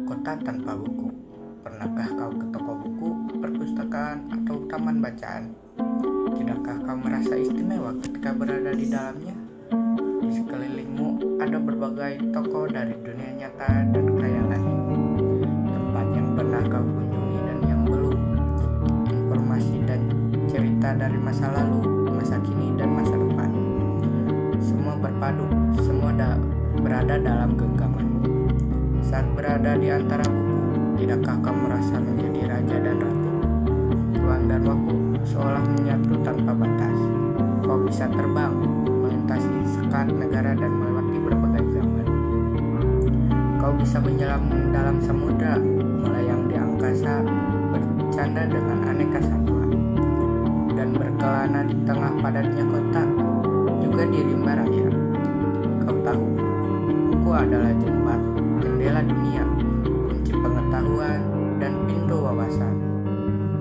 Kota tanpa buku. Pernahkah kau ke toko buku, perpustakaan, atau taman bacaan? Tidakkah kau merasa istimewa ketika berada di dalamnya? Di sekelilingmu ada berbagai toko dari dunia nyata dan khayalan. Tempat yang pernah kau kunjungi dan yang belum. Informasi dan cerita dari masa lalu, masa kini, dan masa depan. Semua berpadu, semua berada dalam genggaman. Saat berada di antara buku, tidakkah kau merasa menjadi raja dan ratu? Ruang dan waktu seolah menyatu tanpa batas. Kau bisa terbang, melintasi sekat negara dan melewati berbagai zaman. Kau bisa menyelam dalam samudra, melayang di angkasa, bercanda dengan aneka satwa, dan berkelana di tengah padatnya kota, juga di rimba raya. Kau tahu, buku adalah jendela dunia, kunci pengetahuan, dan pintu wawasan.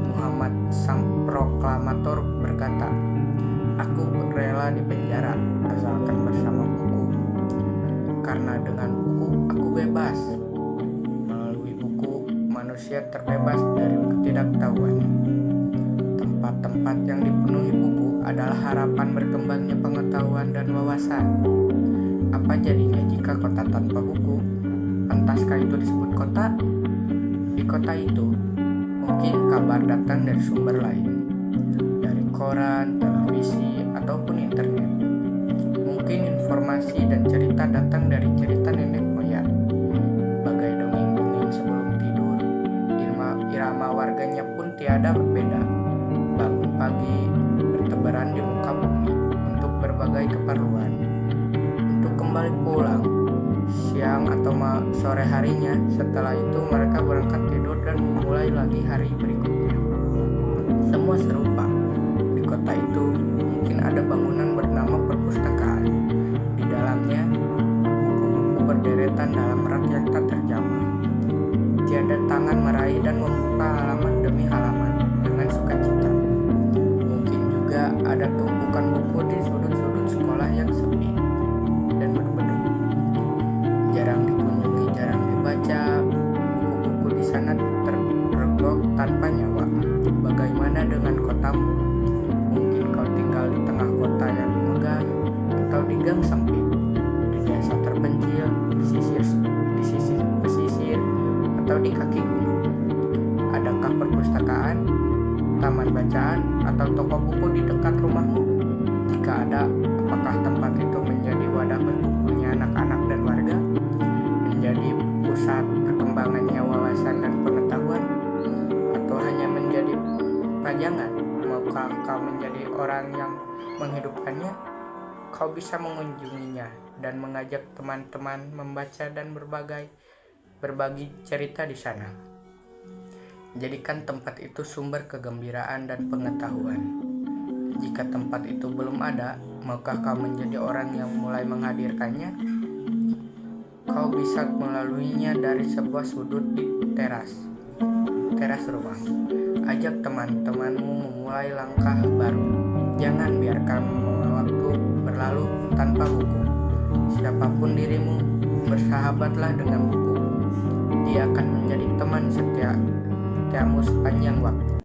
Muhammad sang proklamator berkata, "Aku rela di penjara asalkan bersama buku, karena dengan buku aku bebas." Melalui buku, manusia terbebas dari ketidaktahuan. Tempat-tempat yang dipenuhi buku adalah harapan berkembangnya pengetahuan dan wawasan. Apa jadinya jika kota tanpa buku? Pantaskah itu disebut kota? Di kota itu, mungkin kabar datang dari sumber lain, dari koran, televisi, ataupun internet. Mungkin informasi dan cerita datang dari cerita nenek moyang, bagai dongeng-dongeng sebelum tidur. Irama warganya pun tiada berbeda. Bangun pagi, bertebaran di muka bumi untuk berbagai keperluan. Untuk kembali pulang siang atau sore harinya. Setelah itu mereka berangkat tidur dan memulai lagi hari berikutnya. Semua serupa. Di kota itu mungkin ada bangunan bernama perpustakaan. Di dalamnya buku-buku berderetan dalam rak yang tak terjamah. Tiada tangan meraih dan membuka halaman demi halaman dengan sukacita. Mungkin juga ada tumpukan buku di sudut-sudut sekolah yang sepi dan berbeduk. Jarang dikunjungi, jarang dibaca. Buku-buku di sana terpergok tanpa nyawa. Bagaimana dengan kotamu? Mungkin kau tinggal di tengah kota yang megah, atau di gang sempit, di desa terpencil, di sisi pesisir, atau di kaki gunung. Adakah perpustakaan, taman bacaan, atau toko buku di dekat rumahmu? Jika ada, apakah tempat itu menjadi wadah berkumpulnya anak-anak dan warga? Menjadi pusat perkembangannya wawasan dan pengetahuan? Atau hanya menjadi pajangan? Maukah kau menjadi orang yang menghidupkannya? Kau bisa mengunjunginya dan mengajak teman-teman membaca dan berbagi cerita di sana. Jadikan tempat itu sumber kegembiraan dan pengetahuan. Jika tempat itu belum ada, maukah kau menjadi orang yang mulai menghadirkannya? Kau bisa melaluinya dari sebuah sudut di teras rumah. Ajak teman-temanmu memulai langkah baru. Jangan biarkan waktu berlalu tanpa buku. Siapapun dirimu, bersahabatlah dengan buku. Dia akan menjadi teman setiamu sepanjang waktu.